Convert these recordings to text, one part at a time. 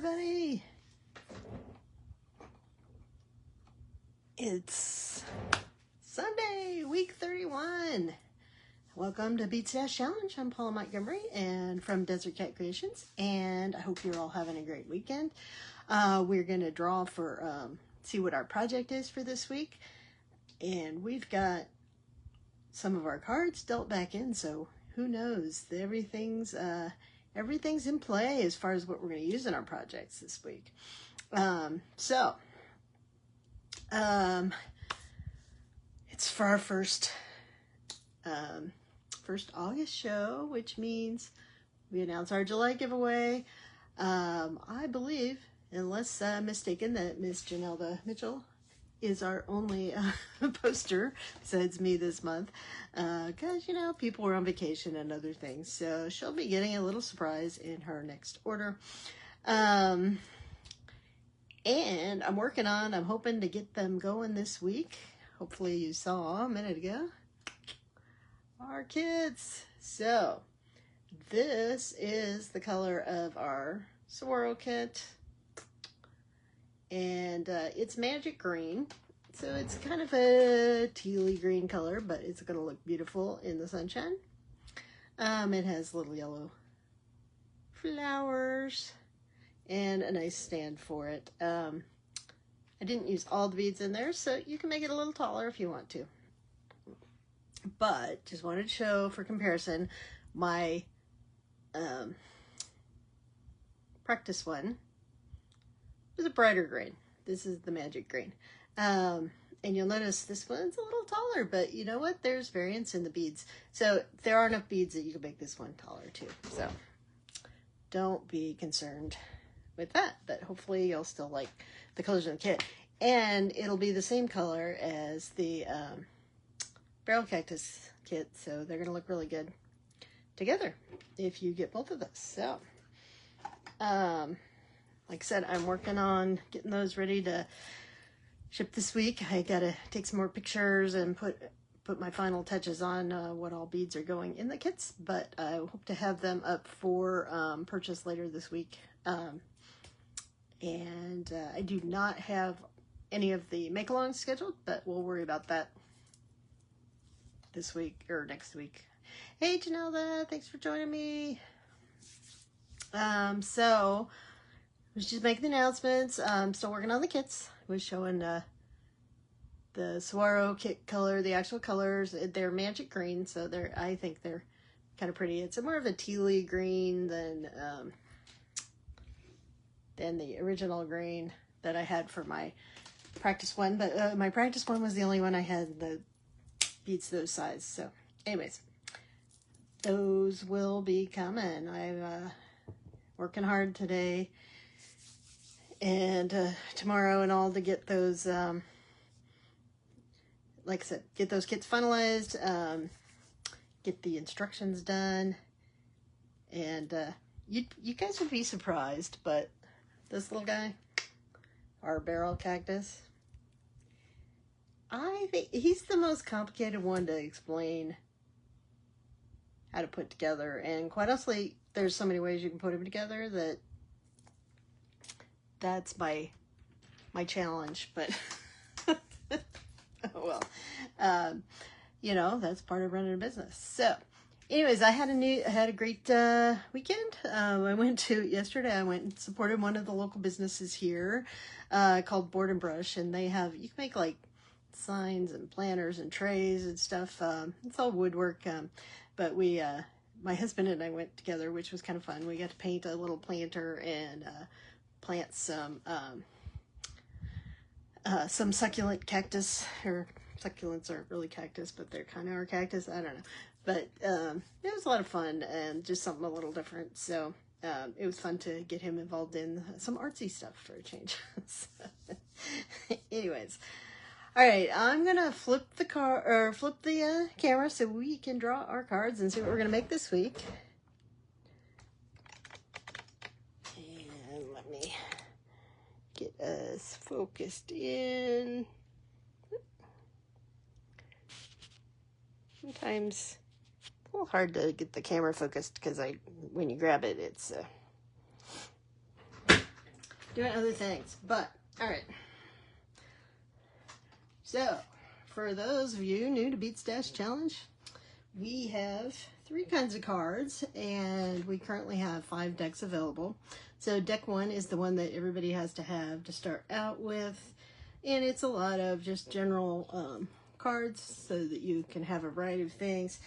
everybody. It's Sunday, week 31. Welcome to Bead Stash Challenge. I'm Paula Montgomery and from Desert Cat Creations, and I hope you're all having a great weekend. We're going to draw for, see what our project is for this week. And we've got some of our cards dealt back in, so who knows? Everything's in play as far as what we're going to use in our projects this week. It's for our first August show, which means we announce our July giveaway. I believe, unless mistaken, that Miss Janelda Mitchell is our only poster besides me this month, because you know, people are on vacation and other things, so she'll be getting a little surprise in her next order. And I'm hoping to get them going this week. Hopefully you saw a minute ago our kids. So this is the color of our Saguaro kit, and it's magic green, so it's kind of a tealy green color, but it's going to look beautiful in the sunshine. It has little yellow flowers and a nice stand for it. I didn't use all the beads in there, so you can make it a little taller if you want to. But just wanted to show for comparison my practice one was a brighter green. This is the magic green. And you'll notice this one's a little taller, but you know what? There's variance in the beads. So there are enough beads that you can make this one taller too. So don't be concerned with that, but hopefully you'll still like the colors of the kit. And it'll be the same color as the barrel cactus kit, so they're gonna look really good together if you get both of those. So like I said, I'm working on getting those ready to ship this week. I gotta take some more pictures and put my final touches on what all beads are going in the kits, but I hope to have them up for purchase later this week. And I do not have any of the make-alongs scheduled, but we'll worry about that this week or next week. Hey Janelda, thanks for joining me. So I was just making the announcements. I'm still working on the kits. I was showing the Saguaro kit color, the actual colors. They're magic green, so I think they're kind of pretty. It's more of a tealy green than the original green that I had for my practice one, but my practice one was the only one I had the beads those size. So anyways, those will be coming. I'm working hard today and tomorrow and all to get those like I said, get those kits finalized, get the instructions done, and you guys would be surprised, but this little guy, our barrel cactus, I think he's the most complicated one to explain how to put together. And quite honestly, there's so many ways you can put him together that's my challenge. But well, you know, that's part of running a business. So anyways, I had a great weekend. I went and supported one of the local businesses here called Board and Brush, and you can make like signs and planters and trays and stuff. It's all woodwork, but my husband and I went together, which was kind of fun. We got to paint a little planter and plant some succulent cactus, or succulents aren't really cactus, but they're kind of our cactus. I don't know. But it was a lot of fun and just something a little different. So it was fun to get him involved in some artsy stuff for a change. So, anyways, all right, I'm gonna flip the camera so we can draw our cards and see what we're gonna make this week. And let me get us focused in. Sometimes it's a little hard to get the camera focused because when you grab it, it's doing other things. But, all right. So, for those of you new to Bead Stash Challenge, we have 3 kinds of cards, and we currently have 5 decks available. So deck 1 is the one that everybody has to have to start out with, and it's a lot of just general cards so that you can have a variety of things.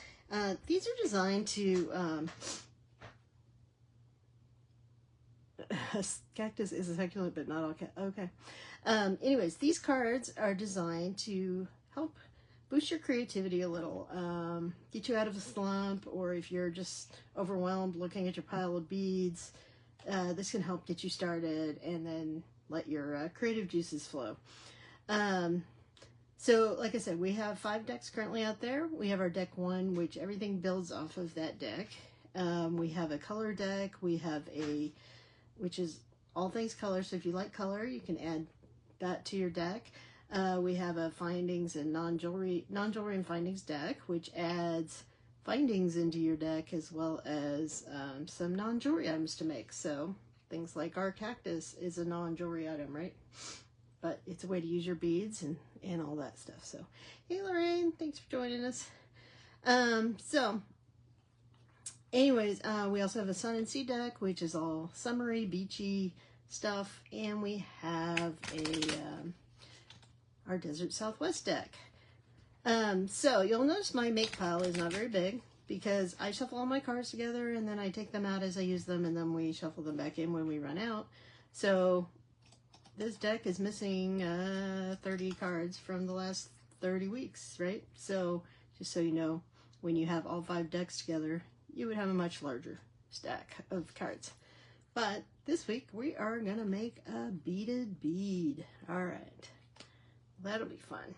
These are designed to cactus is a succulent, but not all okay. Anyways, these cards are designed to help boost your creativity a little, get you out of a slump, or if you're just overwhelmed looking at your pile of beads, this can help get you started and then let your creative juices flow. So like I said, we have 5 decks currently out there. We have our deck 1, which everything builds off of that deck. We have a color deck. We have which is all things color. So if you like color, you can add that to your deck. We have a findings and non-jewelry and findings deck, which adds findings into your deck as well as some non-jewelry items to make. So things like our cactus is a non-jewelry item, right? But it's a way to use your beads and all that stuff. So, hey Lorraine, thanks for joining us. So anyways, we also have a sun and sea deck, which is all summery, beachy stuff. And we have our Desert Southwest deck. So you'll notice my make pile is not very big because I shuffle all my cards together and then I take them out as I use them, and then we shuffle them back in when we run out. So this deck is missing 30 cards from the last 30 weeks, right? So just so you know, when you have all 5 decks together, you would have a much larger stack of cards. But this week we are gonna make a beaded bead. All right. That'll be fun.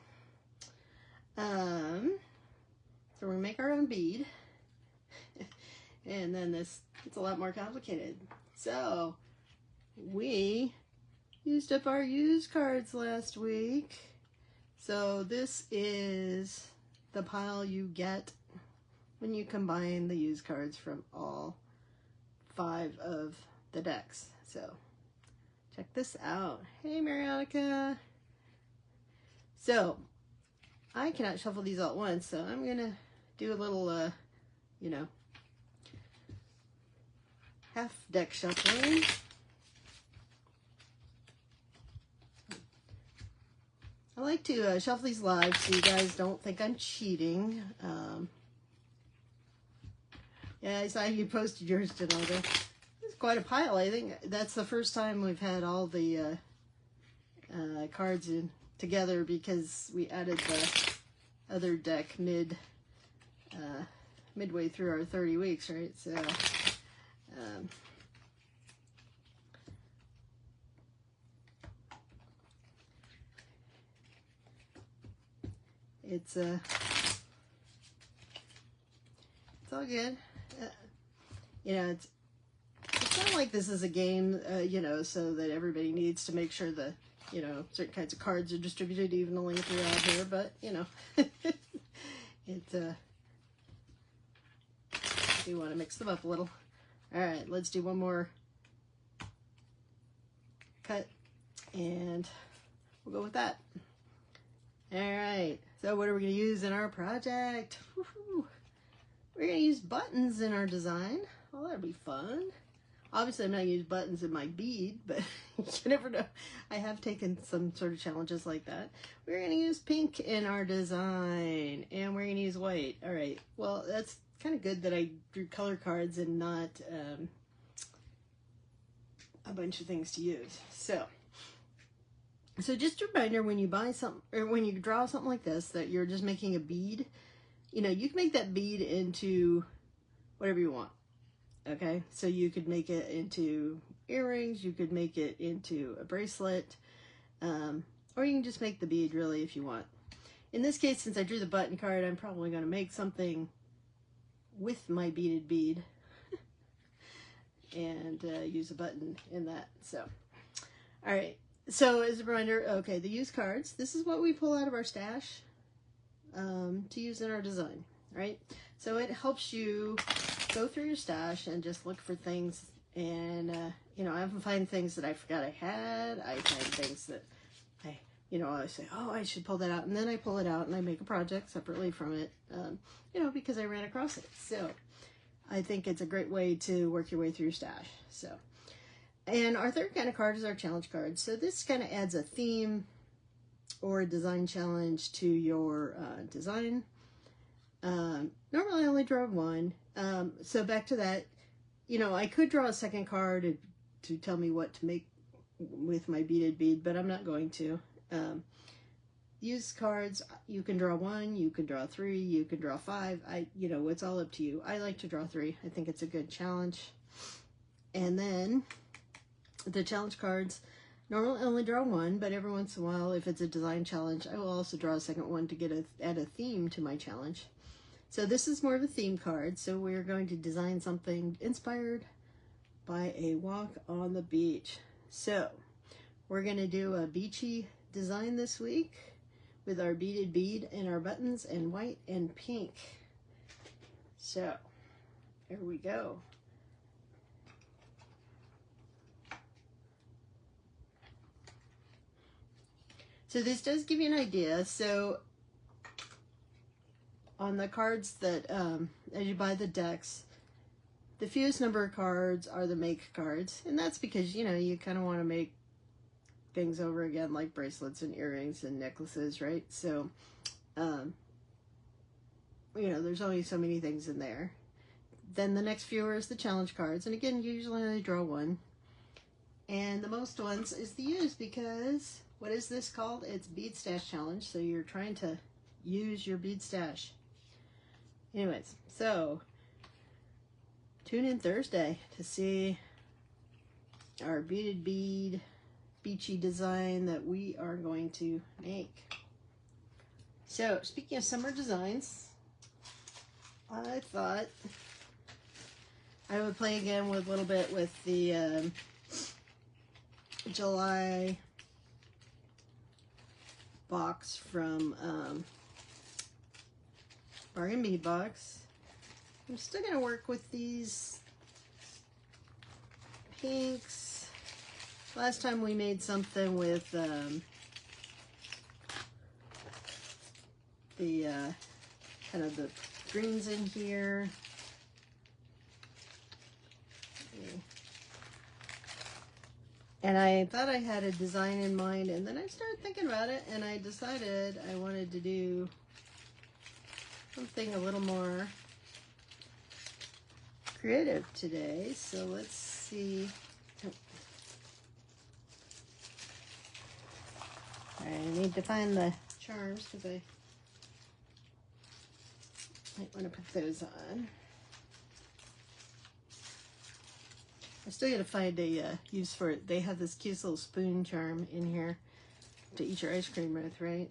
So we make our own bead, and then it's a lot more complicated. So we used up our used cards last week. So this is the pile you get when you combine the used cards from all 5 of the decks. So check this out. Hey Marionica. So, I cannot shuffle these all at once, so I'm going to do a little, you know, half deck shuffling. I like to shuffle these live so you guys don't think I'm cheating. Yeah, I saw you posted yours, Janelda. It's quite a pile. I think that's the first time we've had all the cards in together because we added the other deck midway through our 30 weeks, right? So it's all good. You know, it's not like this is a game, you know, so that everybody needs to make sure the, you know, certain kinds of cards are distributed evenly throughout here, but, you know, you want to mix them up a little. All right, let's do one more cut, and we'll go with that. All right, so what are we going to use in our project? Woo-hoo. We're going to use buttons in our design. Oh, that'll be fun. Obviously, I'm not going to use buttons in my bead, but you never know. I have taken some sort of challenges like that. We're going to use pink in our design, and we're going to use white. All right. Well, that's kind of good that I drew color cards and not a bunch of things to use. So just a reminder, when you buy something, or when you draw something like this, that you're just making a bead, you know, you can make that bead into whatever you want. Okay, so you could make it into earrings, you could make it into a bracelet, or you can just make the bead really if you want. In this case, since I drew the button card, I'm probably going to make something with my beaded bead and use a button in that. So, all right, so as a reminder, okay, the used cards, this is what we pull out of our stash to use in our design, right? So it helps you go through your stash and just look for things And, you know, I often find things that I forgot I had. I find things that I, you know, I say, oh, I should pull that out. And then I pull it out and I make a project separately from it, you know, because I ran across it. So I think it's a great way to work your way through your stash. So, and our third kind of card is our challenge card. So this kind of adds a theme or a design challenge to your design. Normally I only draw one. So back to that, you know, I could draw a second card to tell me what to make with my beaded bead, but I'm not going to. Use cards. You can draw one, you can draw three, you can draw five. You know, it's all up to you. I like to draw three. I think it's a good challenge. And then the challenge cards, normally I only draw one, but every once in a while, if it's a design challenge, I will also draw a second one to add a theme to my challenge. So this is more of a theme card. So we're going to design something inspired by a walk on the beach. So we're going to do a beachy design this week with our beaded bead and our buttons in white and pink. So here we go. So this does give you an idea. So on the cards that, as you buy the decks, the fewest number of cards are the make cards. And that's because, you know, you kind of want to make things over again, like bracelets and earrings and necklaces, right? So, you know, there's only so many things in there. Then the next few is the challenge cards. And again, usually I draw one. And the most ones is the use, because what is this called? It's Bead Stash Challenge. So you're trying to use your bead stash. Anyways, so tune in Thursday to see our beaded bead beachy design that we are going to make. So speaking of summer designs, I thought I would play again with a little bit with the July box from Bargain Bead Box. I'm still going to work with these pinks. Last time we made something with the kind of the greens in here. And I thought I had a design in mind, and then I started thinking about it, and I decided I wanted to do something a little more creative today. So let's see. I need to find the charms because I might want to put those on. I still got to find a use for it. They have this cute little spoon charm in here to eat your ice cream with, right?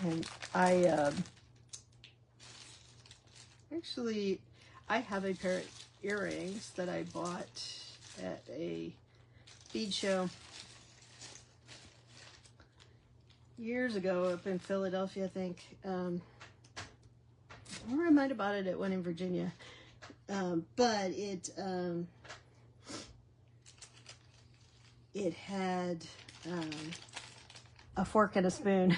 And I actually, I have a pair of earrings that I bought at a bead show years ago up in Philadelphia, I think. Or I might have bought it at one in Virginia. But it had a fork and a spoon.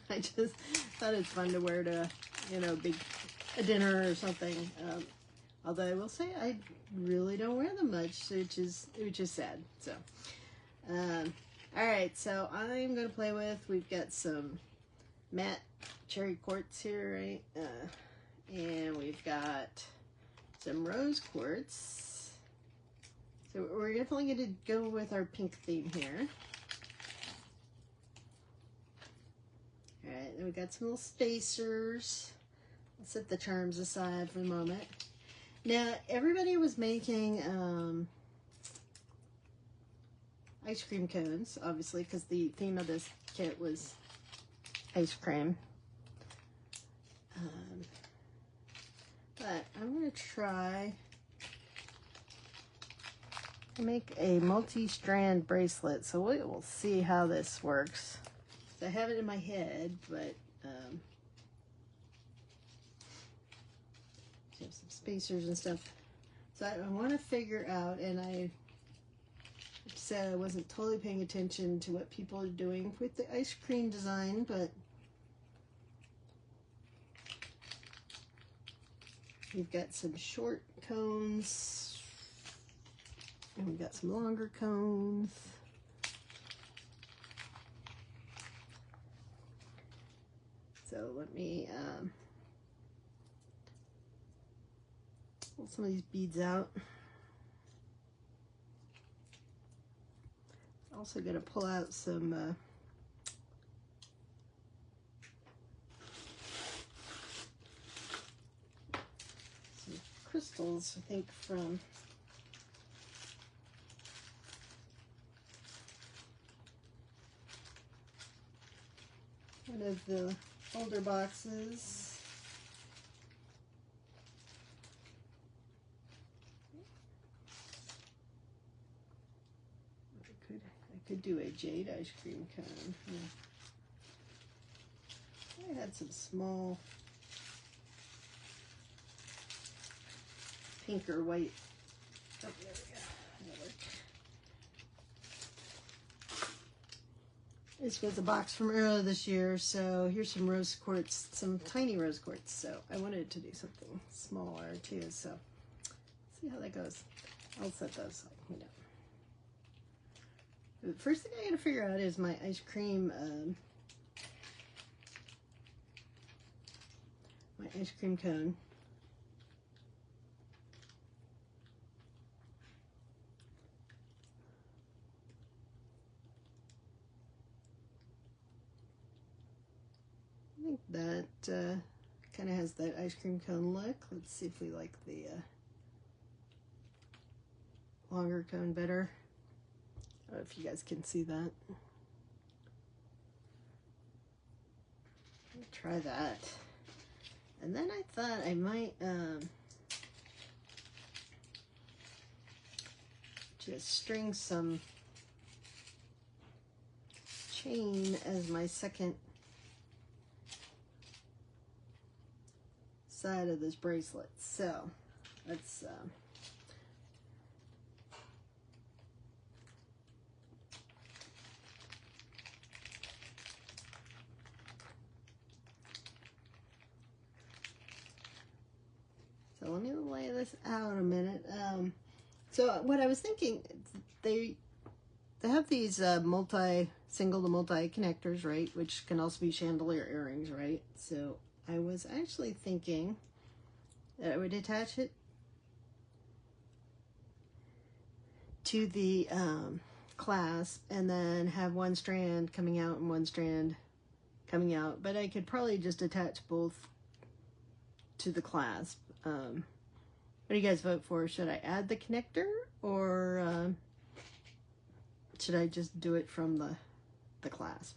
I just thought it's fun to wear to, you know, a dinner or something. Although I will say I really don't wear them much, which is sad. So, all right. So I'm gonna play with. We've got some matte cherry quartz here, right? And we've got some rose quartz. So we're definitely going to go with our pink theme here. All right, then we got some little spacers. I'll set the charms aside for a moment. Now, everybody was making ice cream cones, obviously, because the theme of this kit was ice cream. But I'm going to try to make a multi-strand bracelet, so we will see how this works. So I have it in my head, but have some spacers and stuff. So I want to figure out, and I said I wasn't totally paying attention to what people are doing with the ice cream design, but we've got some short cones and we've got some longer cones. So let me pull some of these beads out. Also going to pull out some crystals, I think, from one of the older boxes. I could do a jade ice cream cone. Yeah. I had some small pink or white. Oh, there we go. That'll work. This was a box from earlier this year, so here's some rose quartz, some tiny rose quartz. So I wanted to do something smaller too, so see how that goes. I'll set those up, you know. The first thing I gotta figure out is my ice cream, cone. I think that kind of has that ice cream cone look. Let's see if we like the longer cone better. I don't know if you guys can see that. I'll try that. And then I thought I might just string some chain as my second side of this bracelet. So let's so let me lay this out a minute. So what I was thinking, they have these single to multi connectors, right? Which can also be chandelier earrings, right? So I was actually thinking that I would attach it to the clasp and then have one strand coming out and one strand coming out. But I could probably just attach both to the clasp. What do you guys vote for? Should I add the connector, or should I just do it from the clasp?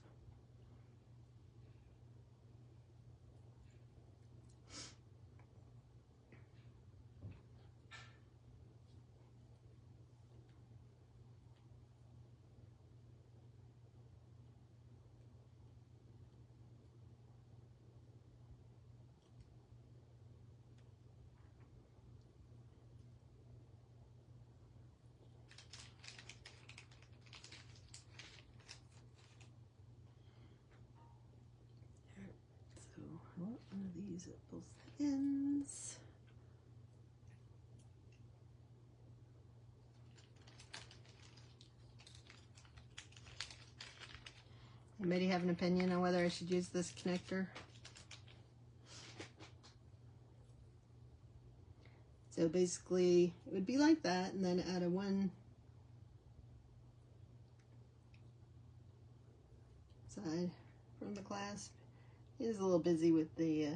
I want one of these at both ends. Anybody have an opinion on whether I should use this connector? So basically it would be like that, and then add a one side from the clasp. It is a little busy with the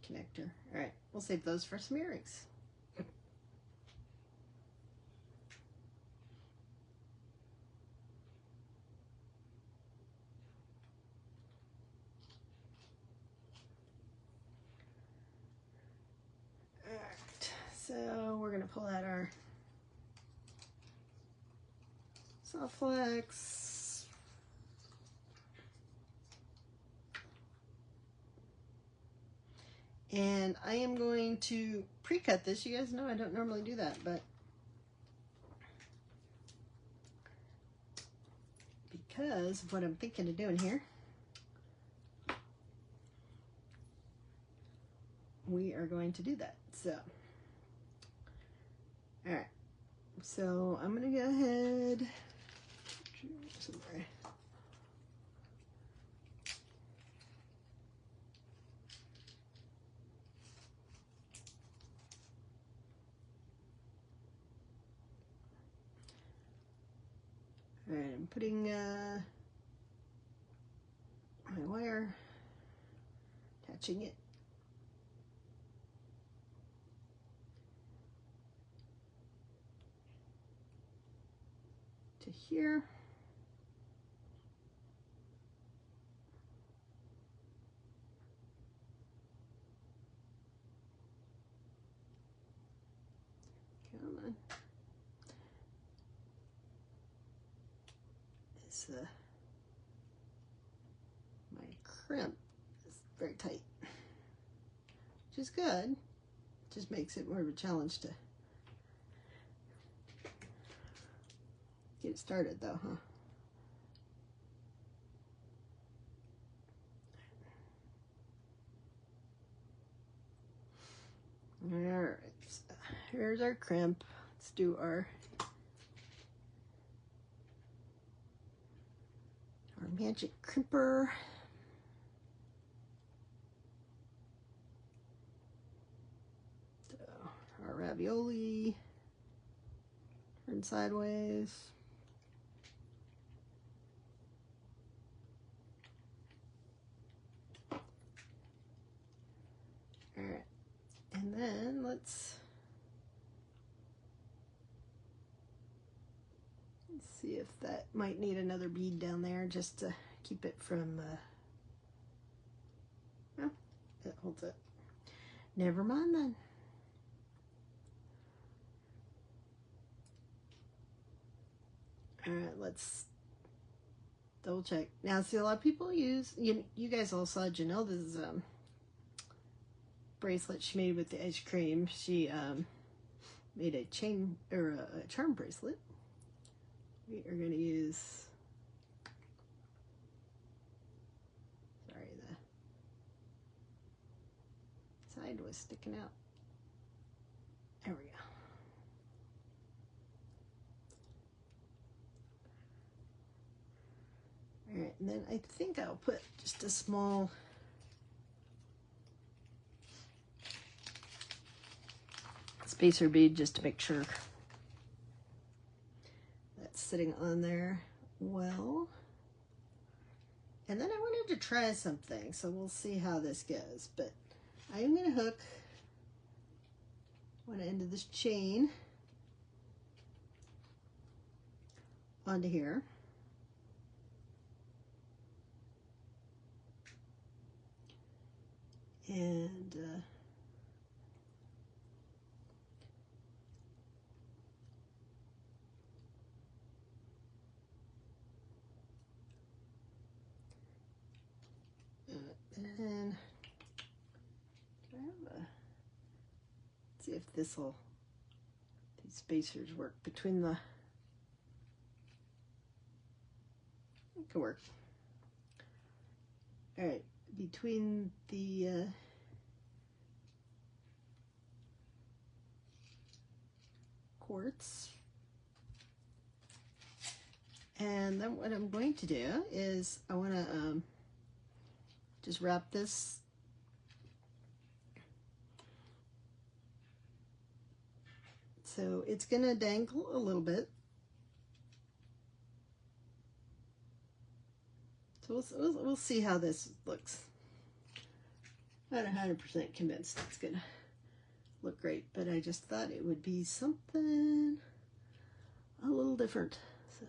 connector. All right, we'll save those for some earrings. All right, so we're gonna pull out our soft flex. And I am going to pre-cut this. You guys know I don't normally do that, but because of what I'm thinking of doing here, we are going to do that. So, all right. So I'm gonna go ahead. Somewhere. All right, I'm putting my wire, attaching it to here. Come on. It's my crimp is very tight, which is good. Just makes it more of a challenge to get it started, though, huh? All right, so here's our crimp. Let's do our magic crimper. So our ravioli, turn sideways. All right, and then let's see if that might need another bead down there just to keep it from, oh, it holds it. Never mind then. All right, let's double check. Now, see, a lot of people use, you guys all saw Janelle's bracelet she made with the ice cream. She made a chain, or a charm bracelet. We are going to use, sorry, the side was sticking out. There we go. All right, and then I think I'll put just a small spacer bead just to make sure that's sitting on there well. And then I wanted to try something, so we'll see how this goes. But I am going to hook one end of this chain onto here. And then I have see if these spacers work between the, it could work. All right, between the quartz. And then what I'm going to do is I want to just wrap this so it's going to dangle a little bit. So we'll see how this looks. Not 100% convinced it's going to look great, but I just thought it would be something a little different. So.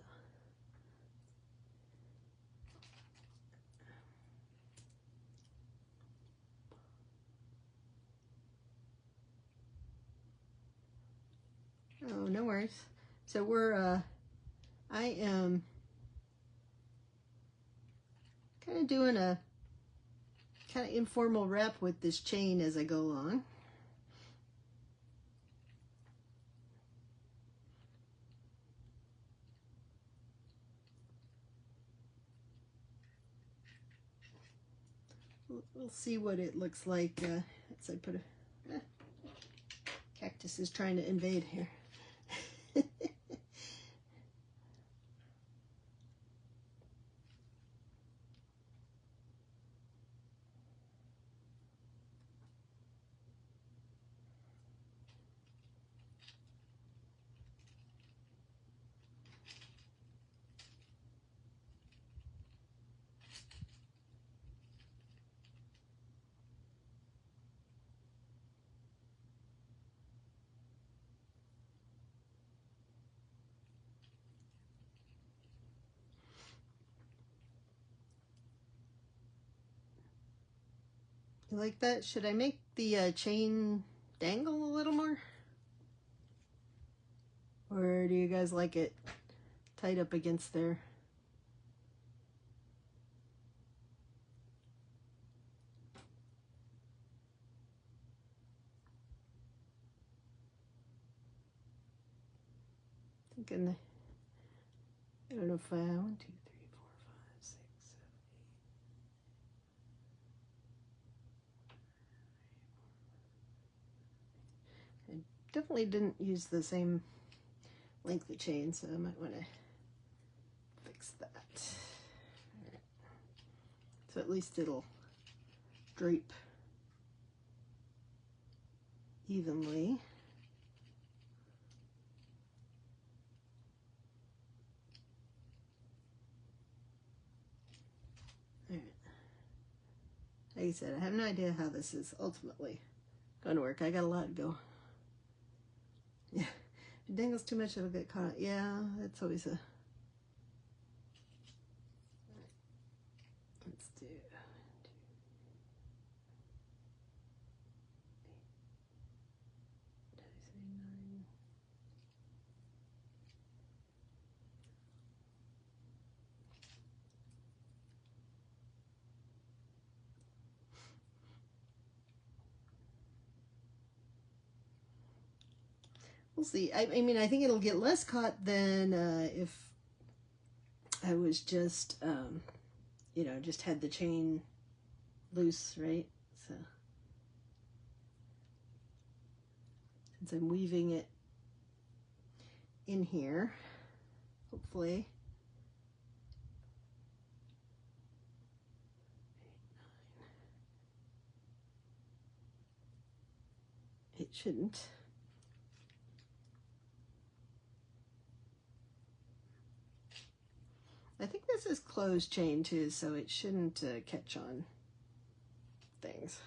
Oh, no worries. So we're, I am kind of doing a kind of informal wrap with this chain as I go along. We'll see what it looks like as I put a cactus is trying to invade here. You like that? Should I make the chain dangle a little more? Or do you guys like it tight up against there? Thinking, I don't know if 1, 2, 3, 4, 5, 6, 7, 8. I definitely didn't use the same length of chain, so I might want to fix that. Right. So at least it'll drape evenly. All right. Like I said, I have no idea how this is ultimately going to work. I got a lot to go. Yeah, if it dangles too much, it'll get caught. Yeah, that's always a... Let's do... Did I say 9? We'll see. I mean, I think it'll get less caught than if I was just, you know, just had the chain loose, right? So, since I'm weaving it in here, hopefully. It shouldn't. I think this is closed chain too, so it shouldn't catch on things.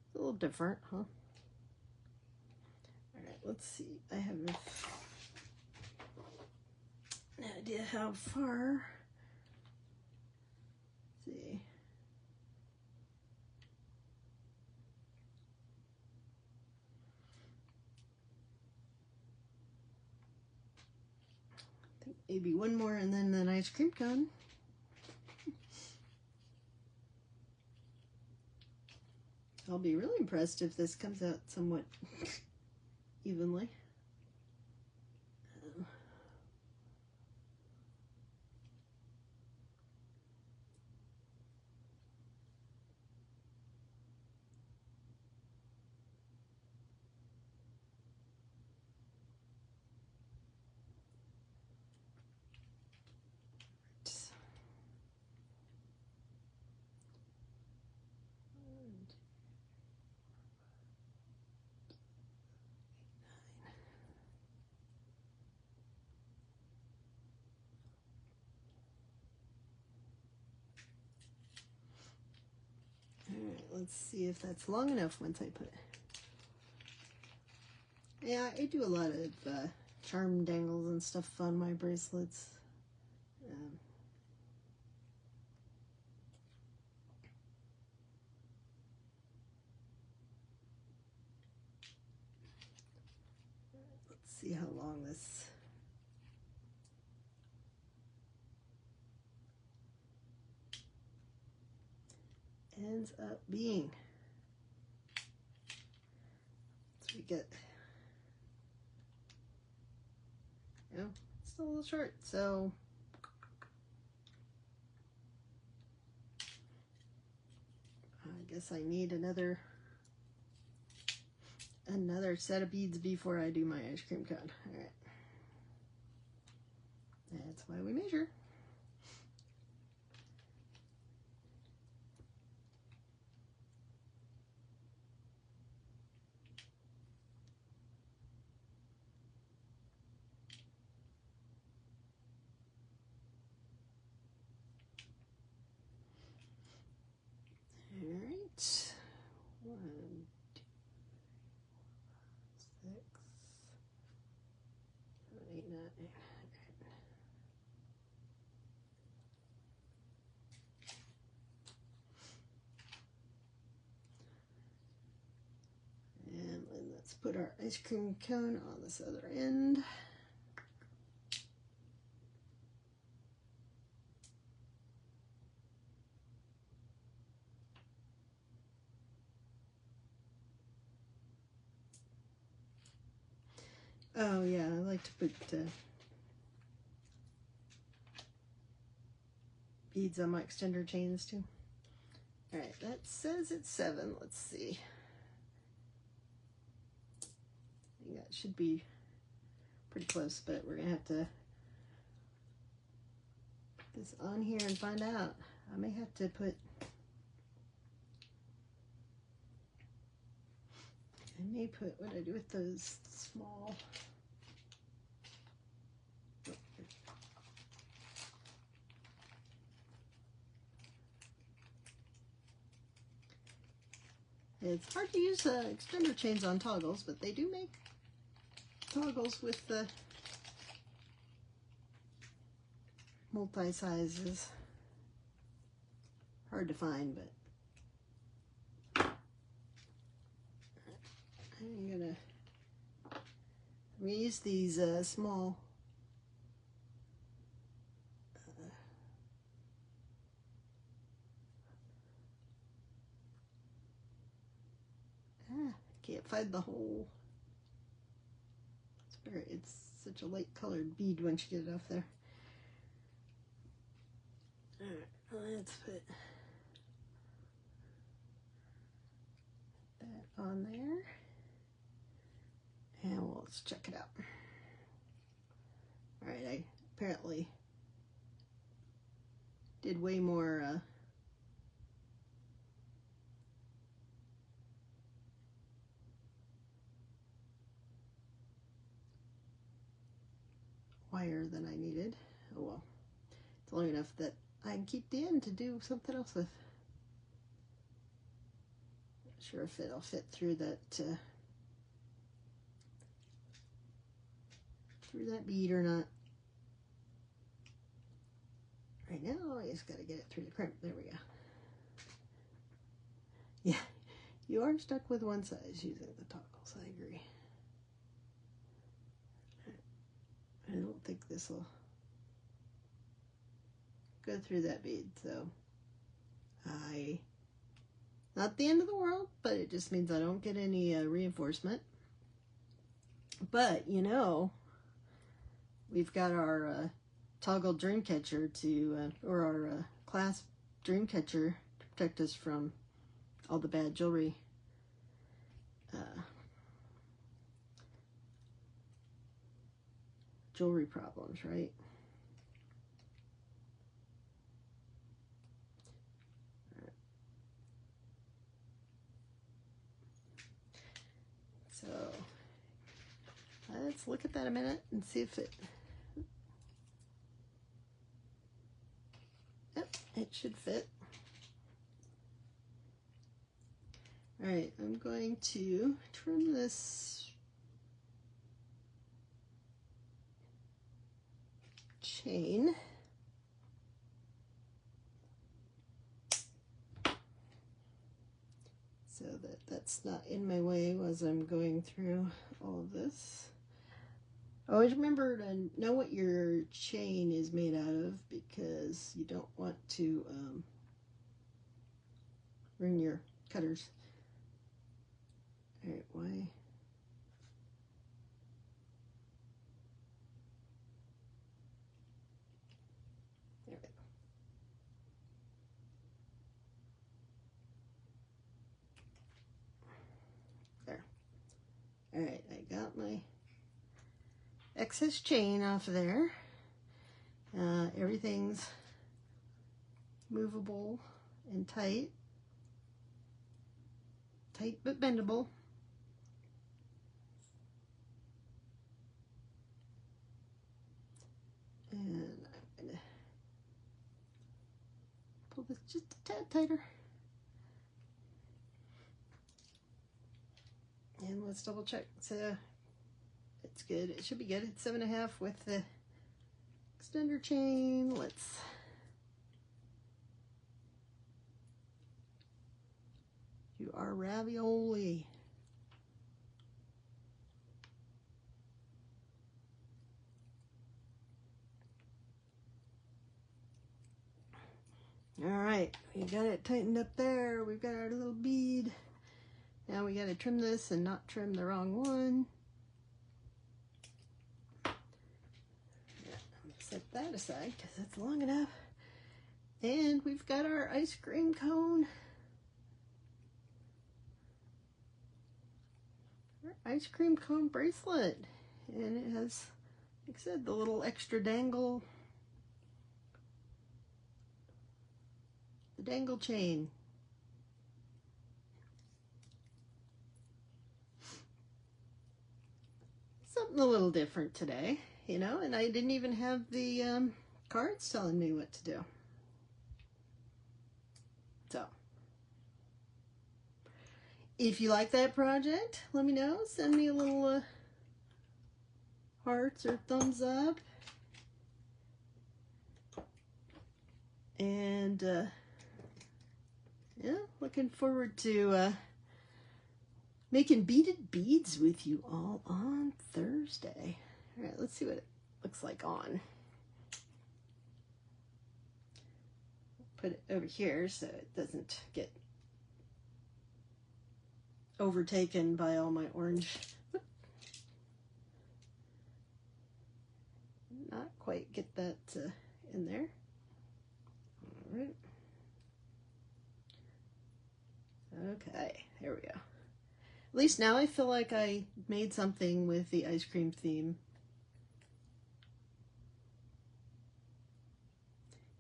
It's a little different, huh? All right, let's see. I have an idea how far. Let's see. I think maybe one more and then an ice cream cone. I'll be really impressed if this comes out somewhat evenly. Alright, let's see if that's long enough once I put it. Yeah, I do a lot of charm dangles and stuff on my bracelets. Let's see how long this... ends up being. So we get, you know, it's still a little short, so I guess I need another set of beads before I do my ice cream cone. All right, that's why we measure. All right, 1, 2, 6, 7, 8, 9. And then let's put our ice cream cone on this other end. Oh yeah, I like to put beads on my extender chains too. All right, that says it's 7. Let's see. I think that should be pretty close, but we're gonna have to put this on here and find out. I may have to put, what I do with those small, it's hard to use extender chains on toggles, but they do make toggles with the multi-sizes. Hard to find, but I'm gonna use these small can't find the hole. It's such a light colored bead once you get it off there. All right, let's put that on there, and let's check it out. All right, I apparently did way more wire than I needed. Oh well, it's long enough that I can keep the end to do something else with. Not sure if it'll fit through that bead or not. Right now, I just got to get it through the crimp. There we go. Yeah, you are stuck with one size using the toggles. I agree. I don't think this will go through that bead, so not the end of the world, but it just means I don't get any reinforcement. But, you know, we've got our toggle dream catcher to, or our clasp dream catcher to protect us from all the bad jewelry problems, right? So let's look at that a minute and see if it, yep, it should fit. All right, I'm going to trim this chain. So that that's not in my way as I'm going through all of this. Always remember to know what your chain is made out of, because you don't want to or in your cutters. All right, why? There we go. There. All right, I got my excess chain off of there. Everything's movable and tight but bendable. And I'm gonna pull this just a tad tighter. And let's double check. So it's good. It should be good. It's 7.5 with the extender chain. Let's do our ravioli. All right, we got it tightened up there. We've got our little bead. Now we got to trim this and not trim the wrong one. Yeah, I'm gonna set that aside because it's long enough. And we've got our ice cream cone. Our ice cream cone bracelet. And it has, like I said, the little extra dangle. The dangle chain. Something a little different today, you know, and I didn't even have the cards telling me what to do. So, if you like that project, let me know. Send me a little hearts or thumbs up. And, yeah, looking forward to making beaded beads with you all on Thursday. All right, let's see what it looks like on. Put it over here so it doesn't get overtaken by all my orange. Not quite get that in there. All right. Okay, there we go. At least now I feel like I made something with the ice cream theme.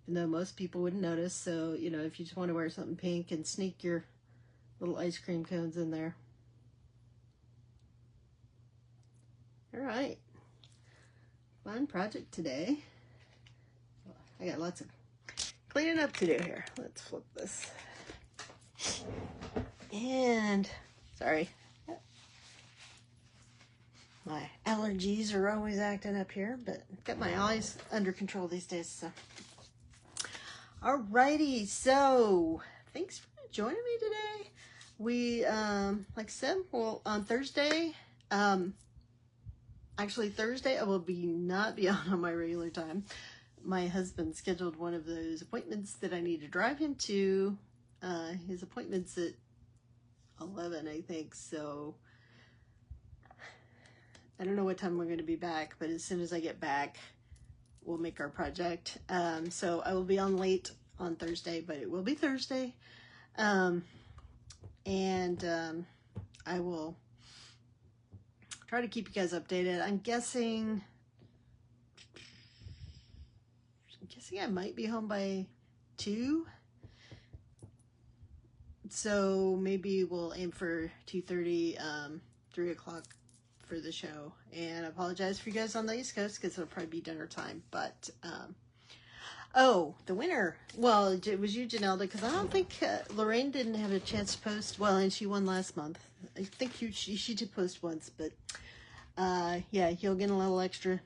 Even though most people wouldn't notice, so, you know, if you just want to wear something pink and sneak your little ice cream cones in there. All right. Fun project today. I got lots of cleaning up to do here. Let's flip this. And, sorry. My allergies are always acting up here, but got my eyes under control these days. So, alrighty. So, thanks for joining me today. We, like I said, well, on Thursday, actually Thursday, I will not be on my regular time. My husband scheduled one of those appointments that I need to drive him to. His appointment's at 11, I think. So, I don't know what time we're going to be back, but as soon as I get back, we'll make our project. So I will be on late on Thursday, but it will be Thursday. I will try to keep you guys updated. I'm guessing I might be home by 2. So maybe we'll aim for 2:30, 3 o'clock for the show. And I apologize for you guys on the East Coast because it'll probably be dinner time. But, oh, the winner. Well, it was you, Janelda, because I don't think Lorraine didn't have a chance to post. Well, and she won last month. I think she did post once, but yeah, you'll get a little extra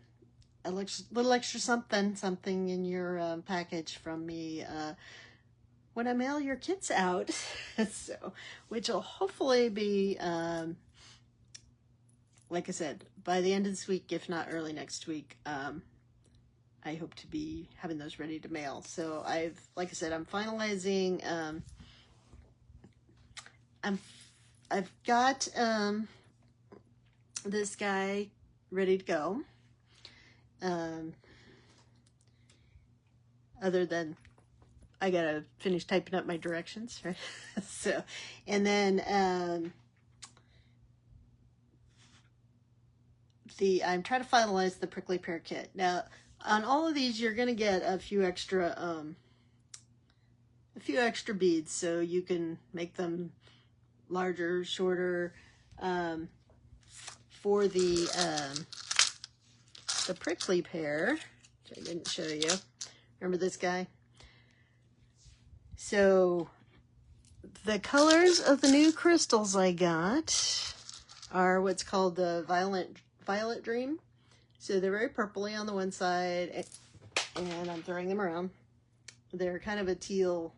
something in your package from me when I mail your kits out. So, which will hopefully be, like I said, by the end of this week, if not early next week. I hope to be having those ready to mail. So like I said, I'm finalizing I've got this guy ready to go. Other than I gotta finish typing up my directions, right? So, and then I'm trying to finalize the prickly pear kit. Now, on all of these, you're gonna get a few extra beads, so you can make them larger, shorter. For the prickly pear, which I didn't show you. Remember this guy? So the colors of the new crystals I got are what's called the Violet Dream. So they're very purpley on the one side, and I'm throwing them around. They're kind of a teal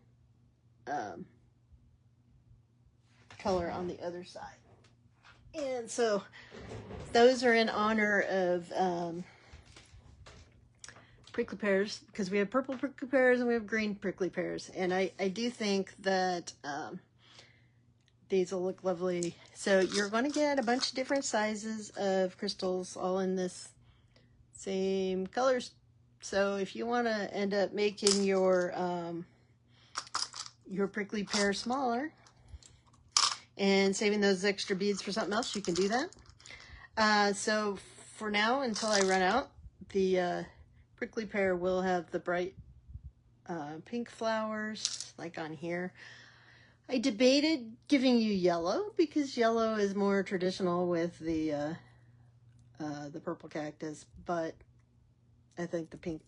color on the other side. And so those are in honor of prickly pears, because we have purple prickly pears and we have green prickly pears. And I do think that these will look lovely. So you're going to get a bunch of different sizes of crystals all in this same colors. So if you want to end up making your prickly pear smaller and saving those extra beads for something else, you can do that. So for now, until I run out, the prickly pear will have the bright pink flowers like on here. I debated giving you yellow because yellow is more traditional with the purple cactus, but I think the pink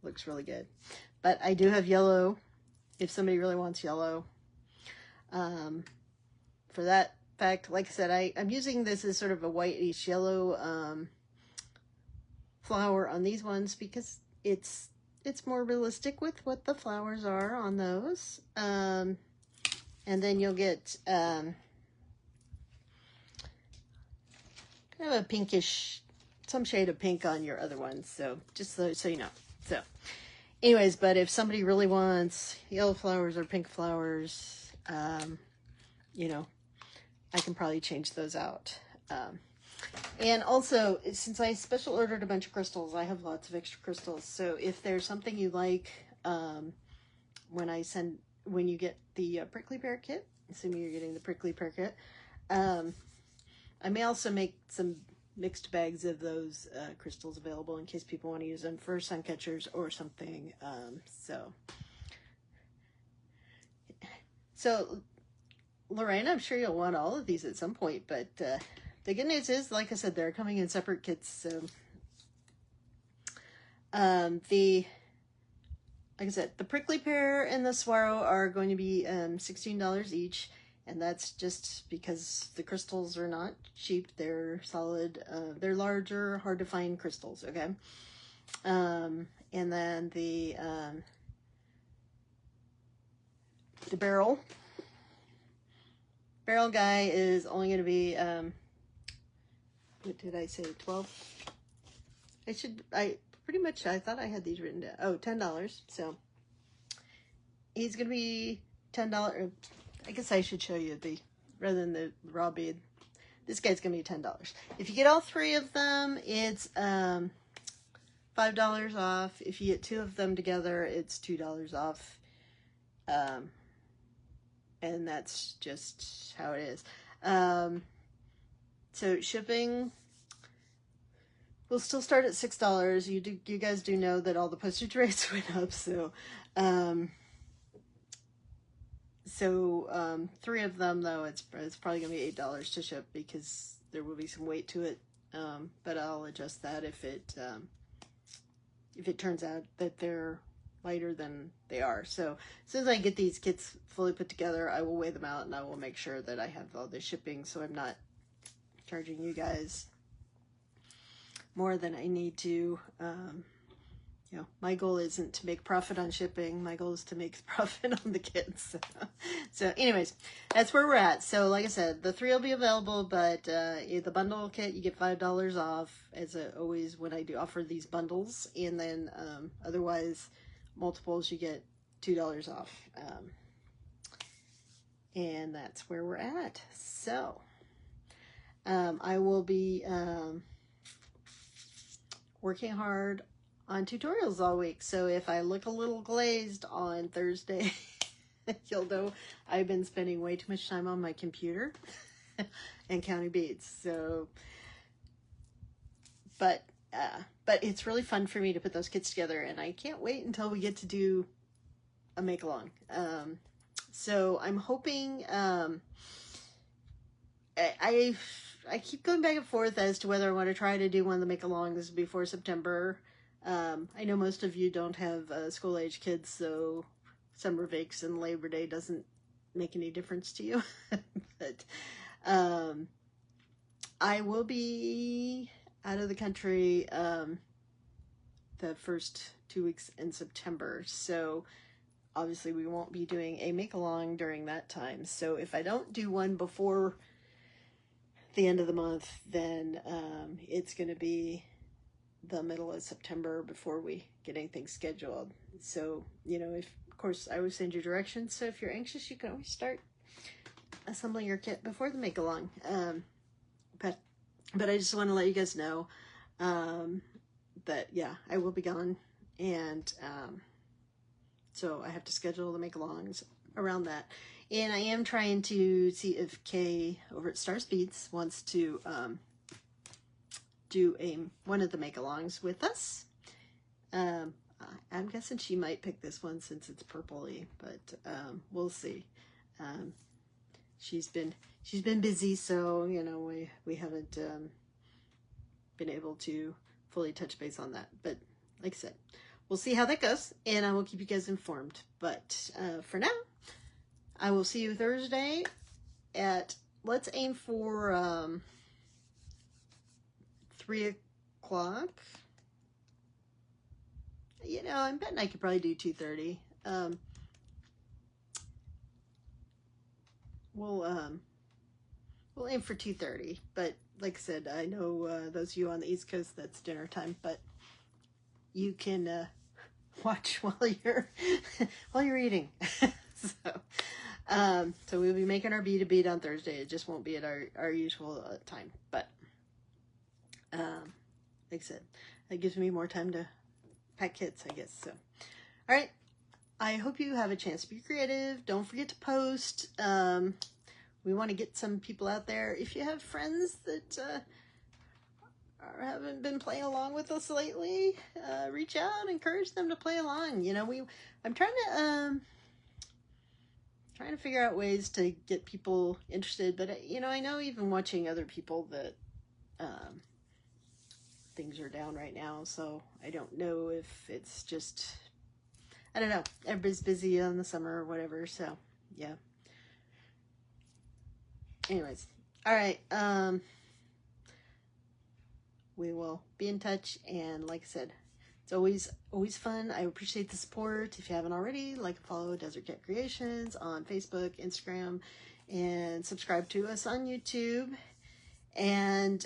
looks really good. But I do have yellow if somebody really wants yellow. For that fact, like I said, I'm using this as sort of a whitish yellow flower on these ones because it's more realistic with what the flowers are on those. And then you'll get kind of a pinkish, some shade of pink on your other ones. So just so you know. So anyways, but if somebody really wants yellow flowers or pink flowers, you know, I can probably change those out. And also, since I special ordered a bunch of crystals, I have lots of extra crystals. So if there's something you like, when you get the prickly pear kit, assuming you're getting the prickly pear kit, I may also make some mixed bags of those crystals available in case people want to use them for sun catchers or something. So Lorraine, I'm sure you'll want all of these at some point, but the good news is, like I said, they're coming in separate kits. So like I said, the prickly pear and the swirl are going to be $16 each, and that's just because the crystals are not cheap. They're solid. They're larger, hard to find crystals. Okay, and then the barrel guy is only going to be what did I say, 12? I thought I had these written down. Oh, $10. So he's going to be $10. I guess I should show you rather than the raw bead. This guy's going to be $10. If you get all three of them, it's $5 off. If you get two of them together, it's $2 off. And that's just how it is. So shipping will still start at $6. You guys do know that all the postage rates went up, so three of them though, it's probably gonna be $8 to ship because there will be some weight to it. But I'll adjust that if it turns out that they're lighter than they are. So as soon as I get these kits fully put together, I will weigh them out and I will make sure that I have all the shipping, so I'm not charging you guys more than I need to. You know, my goal isn't to make profit on shipping. My goal is to make profit on the kits. So anyways, that's where we're at. So like I said, the three will be available, but the bundle kit, you get $5 off, as always when I do offer these bundles. And then otherwise, multiples, you get $2 off. And that's where we're at. So I will be working hard on tutorials all week. So if I look a little glazed on Thursday, you'll know I've been spending way too much time on my computer and counting beads. So, but it's really fun for me to put those kits together, and I can't wait until we get to do a make along. So I'm hoping, I keep going back and forth as to whether I want to try to do one of the make-alongs before September. I know most of you don't have school-age kids, so summer vacs and Labor Day doesn't make any difference to you. But I will be out of the country the first 2 weeks in September, so obviously we won't be doing a make-along during that time. So if I don't do one before the end of the month, then it's going to be the middle of September before we get anything scheduled. So, you know, if, of course, I always send you directions, so if you're anxious, you can always start assembling your kit before the make-along. But I just want to let you guys know that, yeah, I will be gone, and so I have to schedule the make-alongs around that. And I am trying to see if Kay over at Stars Beads wants to do one of the make-alongs with us. I'm guessing she might pick this one since it's purpley, but we'll see. She's been busy, so you know we haven't been able to fully touch base on that. But like I said, we'll see how that goes, and I will keep you guys informed. But for now, I will see you Thursday at, let's aim for 3 o'clock. You know, I'm betting I could probably do 2:30. We'll aim for 2:30, but like I said, I know those of you on the East Coast, that's dinner time, but you can watch while you're eating. So we'll be making our bead a bead on Thursday. It just won't be at our usual time, but like I said, that gives me more time to pack kits, I guess. So, all right. I hope you have a chance to be creative. Don't forget to post. We want to get some people out there. If you have friends that haven't been playing along with us lately, reach out, encourage them to play along. You know, I'm trying to figure out ways to get people interested, but you know, I know even watching other people that things are down right now, so I don't know if it's just, I don't know, everybody's busy in the summer or whatever, so yeah. Anyways, all right, we will be in touch, and like I said, it's always fun. I appreciate the support. If you haven't already, like and follow Desert Cat Creations on Facebook, Instagram, and subscribe to us on YouTube. And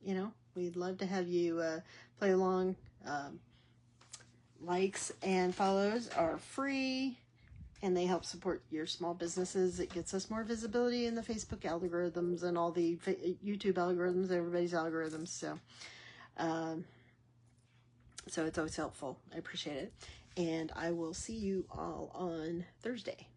you know, we'd love to have you play along. Likes and follows are free, and they help support your small businesses. It gets us more visibility in the Facebook algorithms and all the YouTube algorithms, everybody's algorithms. So it's always helpful. I appreciate it. And I will see you all on Thursday.